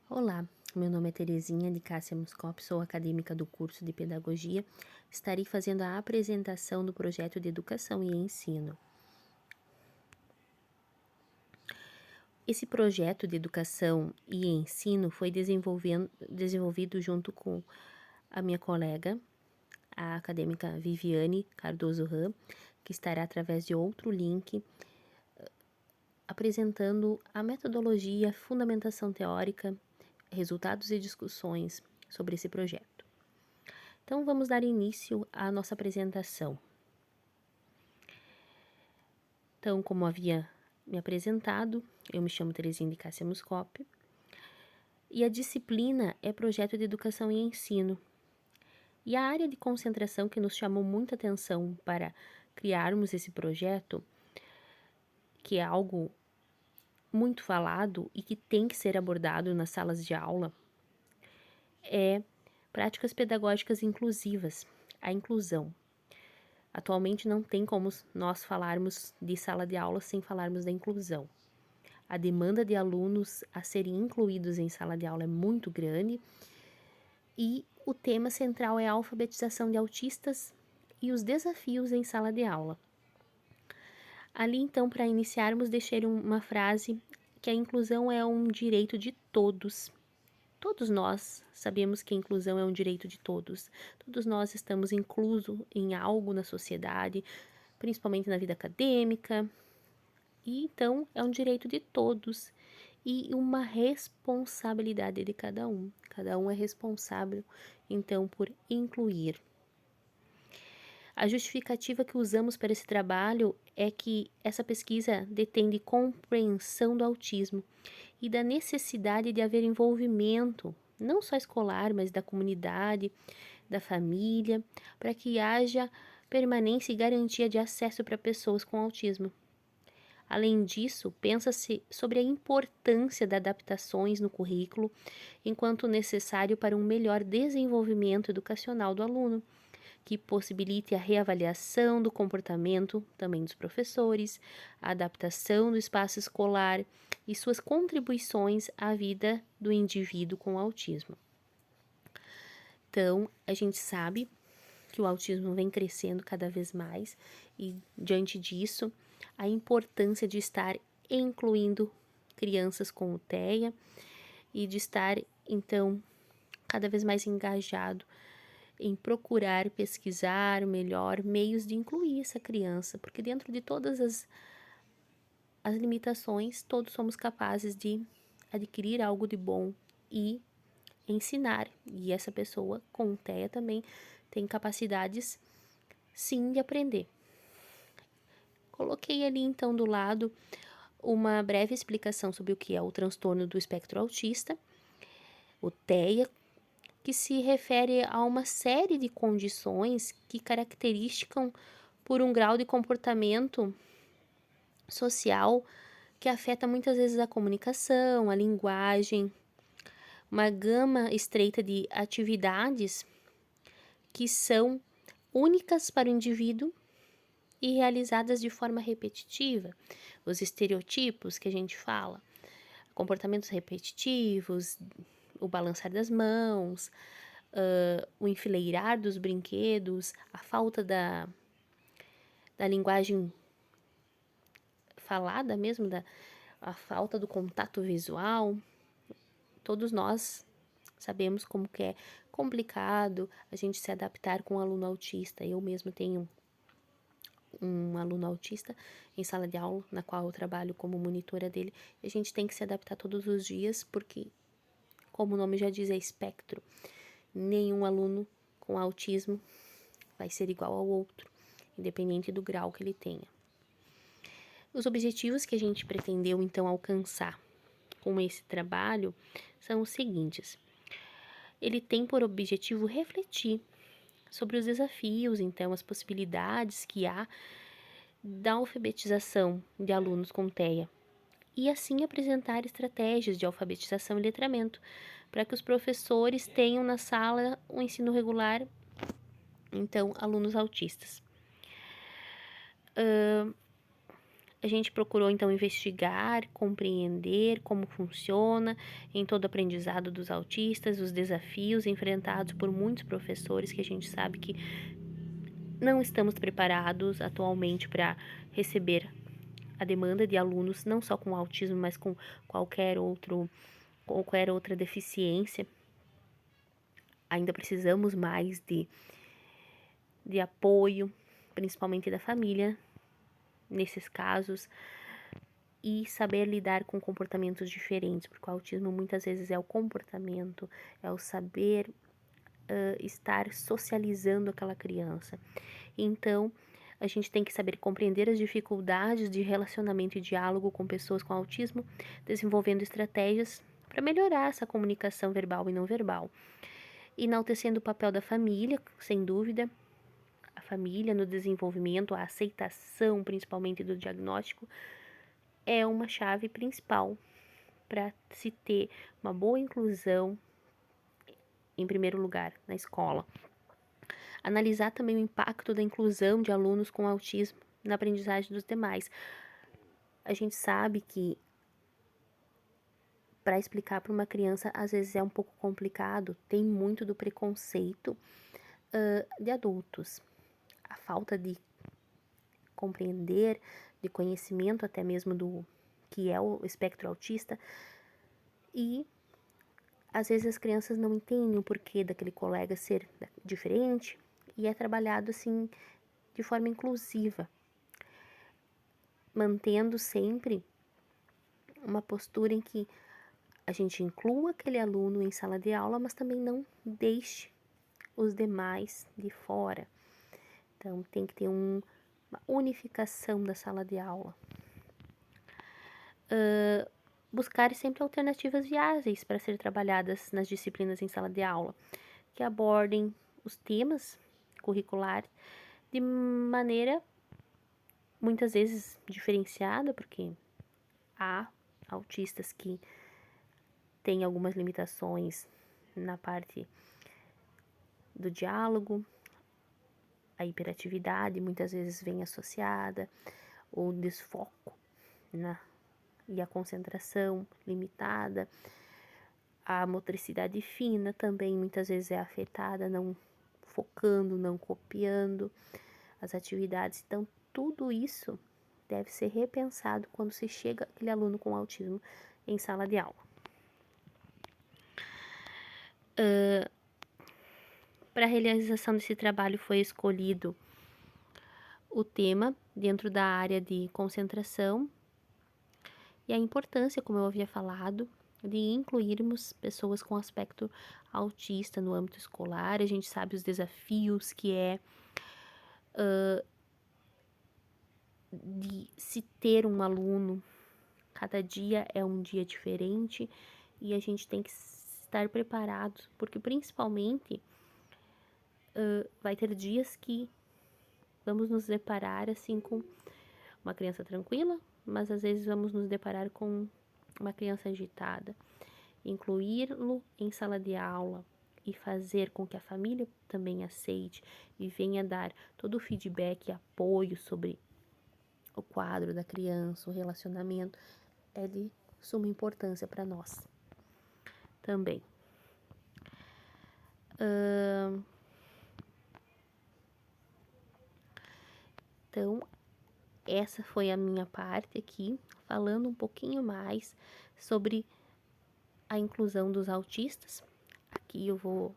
Olá, meu nome é Terezinha de Cássia Muscop, sou acadêmica do curso de Pedagogia. Estarei fazendo a apresentação do projeto de Educação e Ensino. Esse projeto de Educação e Ensino foi desenvolvido junto com a minha colega, a acadêmica Viviane Cardoso Ram, que estará através de outro link apresentando a metodologia, fundamentação teórica, resultados e discussões sobre esse projeto. Então, vamos dar início à nossa apresentação. Então, como havia me apresentado, eu me chamo Terezinha de Cássia Muscop e a disciplina é Projeto de Educação e Ensino. E a área de concentração que nos chamou muita atenção para criarmos esse projeto, que é algo muito falado e que tem que ser abordado nas salas de aula, é práticas pedagógicas inclusivas, a inclusão. Atualmente não tem como nós falarmos de sala de aula sem falarmos da inclusão. A demanda de alunos a serem incluídos em sala de aula é muito grande e o tema central é a alfabetização de autistas e os desafios em sala de aula. Ali, então, para iniciarmos, deixei uma frase que a inclusão é um direito de todos. Todos nós sabemos que a inclusão é um direito de todos. Todos nós estamos inclusos em algo na sociedade, principalmente na vida acadêmica. E então é um direito de todos e uma responsabilidade de cada um. Cada um é responsável, então, por incluir. A justificativa que usamos para esse trabalho é que essa pesquisa detém de compreensão do autismo e da necessidade de haver envolvimento, não só escolar, mas da comunidade, da família, para que haja permanência e garantia de acesso para pessoas com autismo. Além disso, pensa-se sobre a importância de adaptações no currículo enquanto necessário para um melhor desenvolvimento educacional do aluno, que possibilite a reavaliação do comportamento também dos professores, a adaptação do espaço escolar e suas contribuições à vida do indivíduo com autismo. Então, a gente sabe que o autismo vem crescendo cada vez mais e, diante disso, a importância de estar incluindo crianças com o TEA e de estar, então, cada vez mais engajado em procurar pesquisar melhor meios de incluir essa criança, porque dentro de todas as limitações, todos somos capazes de adquirir algo de bom e ensinar. E essa pessoa com TEA também tem capacidades, sim, de aprender. Coloquei ali então do lado uma breve explicação sobre o que é o transtorno do espectro autista, o TEA, que se refere a uma série de condições que caracterizam por um grau de comportamento social que afeta muitas vezes a comunicação, a linguagem, uma gama estreita de atividades que são únicas para o indivíduo e realizadas de forma repetitiva. Os estereotipos que a gente fala, comportamentos repetitivos, o balançar das mãos, o enfileirar dos brinquedos, a falta da linguagem falada mesmo, a falta do contato visual. Todos nós sabemos como que é complicado a gente se adaptar com um aluno autista. Eu mesmo tenho um aluno autista em sala de aula, na qual eu trabalho como monitora dele, e a gente tem que se adaptar todos os dias, porque, como o nome já diz, é espectro. Nenhum aluno com autismo vai ser igual ao outro, independente do grau que ele tenha. Os objetivos que a gente pretendeu, então, alcançar com esse trabalho são os seguintes. Ele tem por objetivo refletir sobre os desafios, então, as possibilidades que há da alfabetização de alunos com TEA e assim apresentar estratégias de alfabetização e letramento para que os professores tenham na sala o ensino regular, então, alunos autistas. A gente procurou então investigar, compreender como funciona em todo o aprendizado dos autistas, os desafios enfrentados por muitos professores que a gente sabe que não estamos preparados atualmente para receber a demanda de alunos, não só com autismo, mas com qualquer outra deficiência. Ainda precisamos mais de apoio, principalmente da família, nesses casos, e saber lidar com comportamentos diferentes, porque o autismo muitas vezes é o comportamento, é o saber estar socializando aquela criança. Então, a gente tem que saber compreender as dificuldades de relacionamento e diálogo com pessoas com autismo, desenvolvendo estratégias para melhorar essa comunicação verbal e não verbal. Enaltecendo o papel da família, sem dúvida, a família no desenvolvimento, a aceitação, principalmente do diagnóstico, é uma chave principal para se ter uma boa inclusão, em primeiro lugar, na escola. Analisar também o impacto da inclusão de alunos com autismo na aprendizagem dos demais. A gente sabe que para explicar para uma criança às vezes é um pouco complicado, tem muito do preconceito de adultos. A falta de compreender, de conhecimento até mesmo do que é o espectro autista, e às vezes as crianças não entendem o porquê daquele colega ser diferente, e é trabalhado assim de forma inclusiva, mantendo sempre uma postura em que a gente inclua aquele aluno em sala de aula, mas também não deixe os demais de fora. Então tem que ter uma unificação da sala de aula. Buscar sempre alternativas viáveis para ser trabalhadas nas disciplinas em sala de aula, que abordem os temas curriculares de maneira muitas vezes diferenciada, porque há autistas que têm algumas limitações na parte do diálogo, a hiperatividade muitas vezes vem associada, o desfoco, né? E a concentração limitada, a motricidade fina também muitas vezes é afetada, não focando, não copiando as atividades. Então, tudo isso deve ser repensado quando se chega aquele aluno com autismo em sala de aula. Para a realização desse trabalho foi escolhido o tema dentro da área de concentração e a importância, como eu havia falado, de incluirmos pessoas com aspecto autista no âmbito escolar. A gente sabe os desafios que é de se ter um aluno. Cada dia é um dia diferente e a gente tem que estar preparado, porque principalmente vai ter dias que vamos nos deparar assim com uma criança tranquila, mas às vezes vamos nos deparar com uma criança agitada. Incluí-lo em sala de aula e fazer com que a família também aceite e venha dar todo o feedback e apoio sobre o quadro da criança, o relacionamento, é de suma importância para nós também. Então, essa foi a minha parte aqui, falando um pouquinho mais sobre a inclusão dos autistas. Aqui eu vou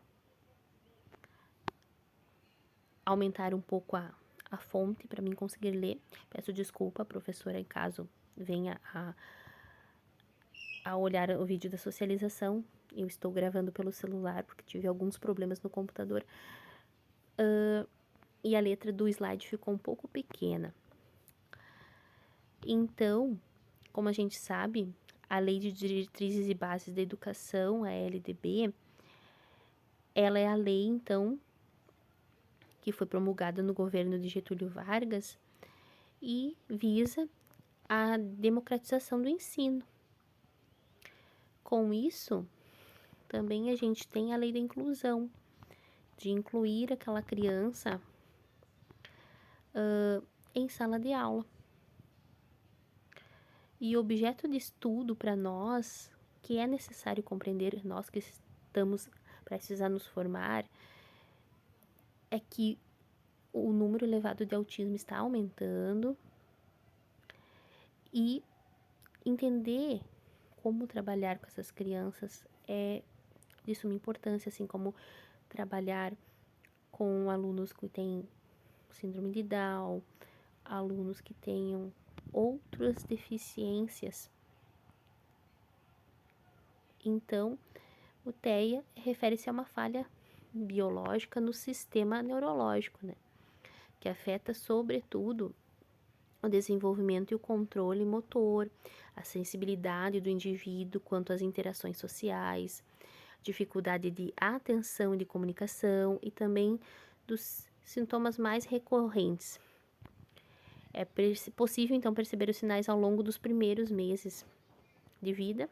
aumentar um pouco a fonte para mim conseguir ler. Peço desculpa, professora, em caso venha a olhar o vídeo da socialização. Eu estou gravando pelo celular porque tive alguns problemas no computador. E a letra do slide ficou um pouco pequena. Então, como a gente sabe, a Lei de Diretrizes e Bases da Educação, a LDB, ela é a lei, então, que foi promulgada no governo de Getúlio Vargas e visa a democratização do ensino. Com isso, também a gente tem a lei da inclusão, de incluir aquela criança em sala de aula. E o objeto de estudo para nós, que é necessário compreender, nós que estamos prestes a nos formar, é que o número elevado de autismo está aumentando e entender como trabalhar com essas crianças é de suma importância, assim como trabalhar com alunos que têm síndrome de Down, alunos que tenham outras deficiências. Então, o TEA refere-se a uma falha biológica no sistema neurológico, né? Que afeta, sobretudo, o desenvolvimento e o controle motor, a sensibilidade do indivíduo quanto às interações sociais, dificuldade de atenção e de comunicação e também dos sintomas mais recorrentes. É possível, então, perceber os sinais ao longo dos primeiros meses de vida,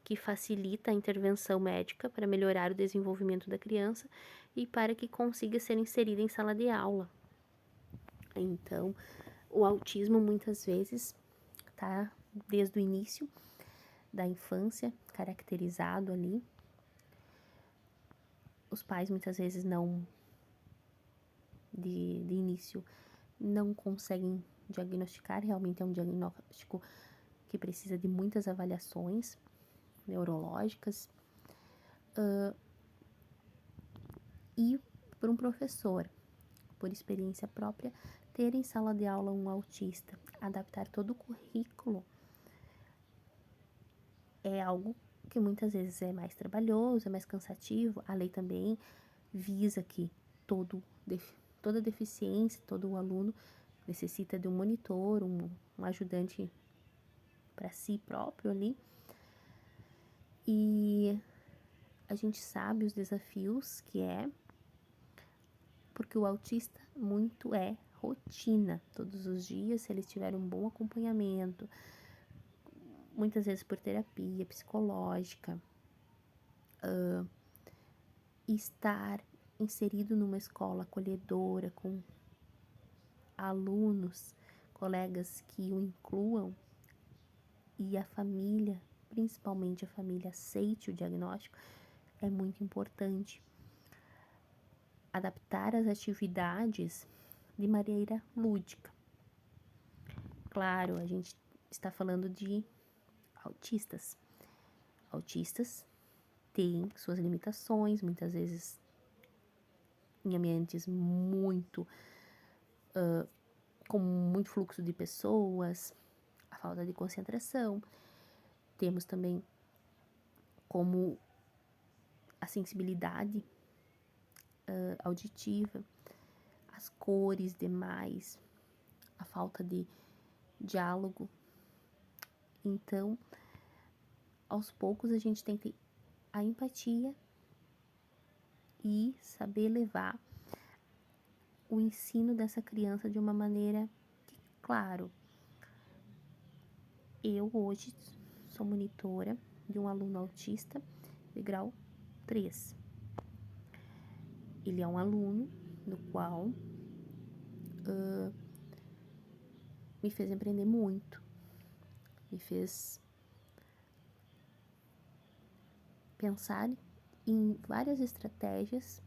que facilita a intervenção médica para melhorar o desenvolvimento da criança e para que consiga ser inserida em sala de aula. Então, o autismo muitas vezes está desde o início da infância, caracterizado ali. Os pais muitas vezes não, de início, não conseguem diagnosticar, realmente é um diagnóstico que precisa de muitas avaliações neurológicas, e por um professor, por experiência própria, ter em sala de aula um autista, adaptar todo o currículo é algo que muitas vezes é mais trabalhoso, é mais cansativo. A lei também visa que toda deficiência, todo aluno necessita de um monitor, um ajudante para si próprio ali. E a gente sabe os desafios que é, porque o autista muito é rotina, todos os dias, se eles tiverem um bom acompanhamento, muitas vezes por terapia psicológica, estar inserido numa escola acolhedora, com alunos, colegas que o incluam e a família, principalmente a família, aceite o diagnóstico, é muito importante. Adaptar as atividades de maneira lúdica. Claro, a gente está falando de autistas. Autistas têm suas limitações, muitas vezes em ambientes com muito fluxo de pessoas, a falta de concentração. Temos também como a sensibilidade auditiva, as cores demais, a falta de diálogo. Então, aos poucos a gente tem que ter a empatia e saber levar o ensino dessa criança de uma maneira que, claro, eu hoje sou monitora de um aluno autista de grau 3. Ele é um aluno do qual me fez empreender muito, me fez pensar em várias estratégias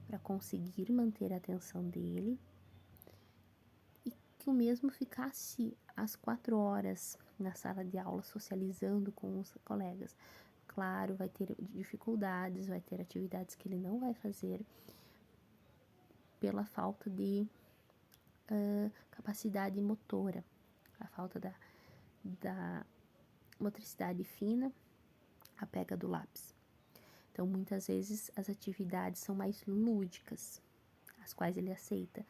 para conseguir manter a atenção dele e que o mesmo ficasse às 4 horas na sala de aula socializando com os colegas. Claro, vai ter dificuldades, vai ter atividades que ele não vai fazer pela falta de capacidade motora, a falta da motricidade fina, a pega do lápis. Então, muitas vezes, as atividades são mais lúdicas, as quais ele aceita,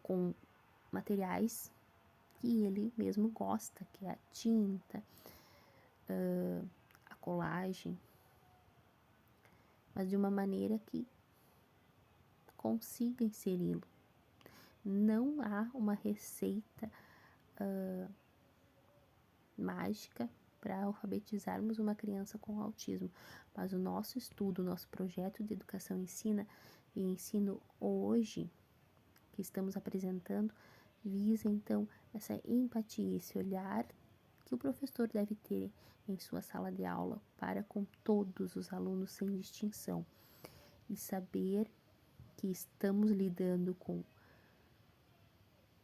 com materiais que ele mesmo gosta, que é a tinta, a colagem, mas de uma maneira que consiga inseri-lo. Não há uma receita mágica para alfabetizarmos uma criança com autismo, mas o nosso estudo, o nosso projeto de educação e ensino hoje, que estamos apresentando, visa então essa empatia, esse olhar que o professor deve ter em sua sala de aula para com todos os alunos sem distinção e saber que estamos lidando com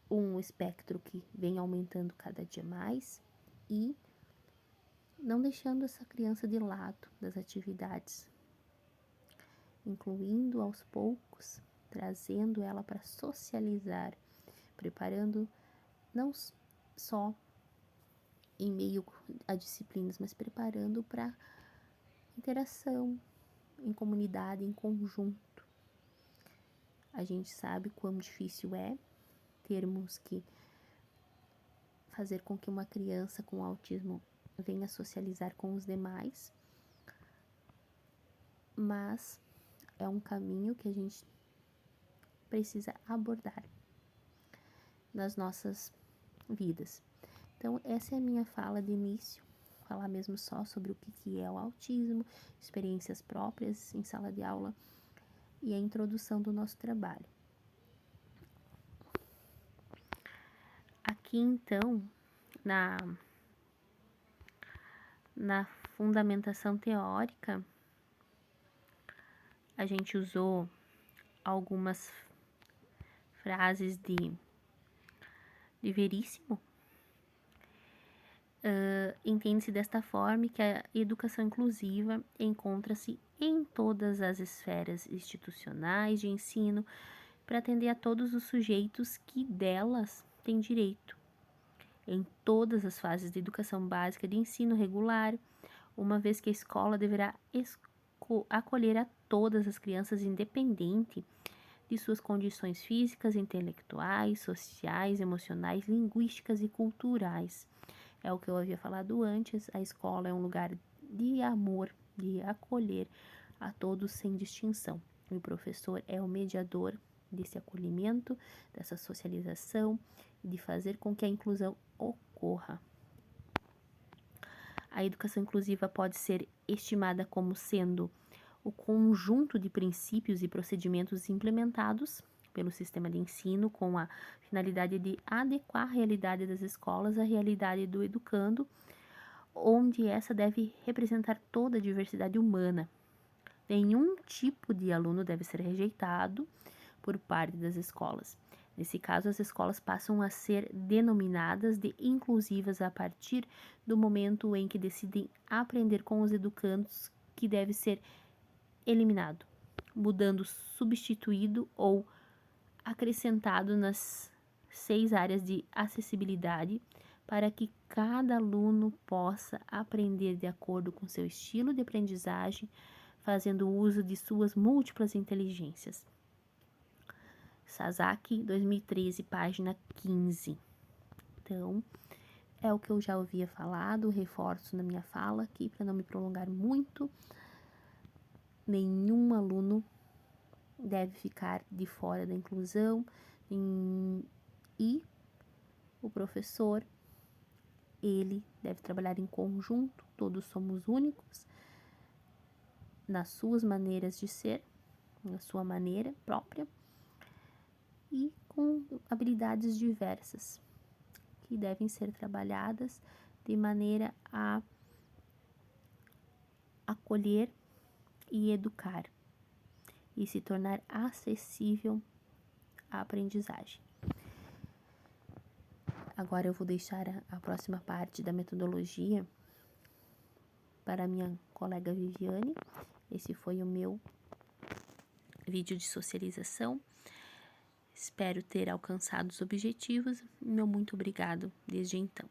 um espectro que vem aumentando cada dia mais e não deixando essa criança de lado das atividades, incluindo aos poucos, trazendo ela para socializar, preparando não só em meio a disciplinas, mas preparando para interação em comunidade, em conjunto. A gente sabe quão difícil é termos que fazer com que uma criança com autismo venha socializar com os demais, mas é um caminho que a gente precisa abordar nas nossas vidas. Então, essa é a minha fala de início, falar mesmo só sobre o que é o autismo, experiências próprias em sala de aula e a introdução do nosso trabalho. Aqui, então, na fundamentação teórica, a gente usou algumas frases de Veríssimo. Entende-se desta forma que a educação inclusiva encontra-se em todas as esferas institucionais de ensino para atender a todos os sujeitos que delas têm direito, em todas as fases de educação básica de ensino regular, uma vez que a escola deverá acolher a todas as crianças, independente de suas condições físicas, intelectuais, sociais, emocionais, linguísticas e culturais. É o que eu havia falado antes, a escola é um lugar de amor, de acolher a todos sem distinção. E o professor é o mediador desse acolhimento, dessa socialização e de fazer com que a inclusão ocorra. A educação inclusiva pode ser estimada como sendo o conjunto de princípios e procedimentos implementados pelo sistema de ensino com a finalidade de adequar a realidade das escolas à realidade do educando, onde essa deve representar toda a diversidade humana. Nenhum tipo de aluno deve ser rejeitado por parte das escolas. Nesse caso, as escolas passam a ser denominadas de inclusivas a partir do momento em que decidem aprender com os educandos, que deve ser eliminado, mudando, substituído ou acrescentado nas 6 áreas de acessibilidade, para que cada aluno possa aprender de acordo com seu estilo de aprendizagem, fazendo uso de suas múltiplas inteligências. Sasaki, 2013, página 15. Então, é o que eu já havia falado, reforço na minha fala aqui para não me prolongar muito. Nenhum aluno deve ficar de fora da inclusão e o professor, ele deve trabalhar em conjunto, todos somos únicos nas suas maneiras de ser, na sua maneira própria e com habilidades diversas que devem ser trabalhadas de maneira a acolher e educar e se tornar acessível à aprendizagem. Agora eu vou deixar a próxima parte da metodologia para a minha colega Viviane. Esse foi o meu vídeo de socialização. Espero ter alcançado os objetivos. Meu muito obrigado desde então.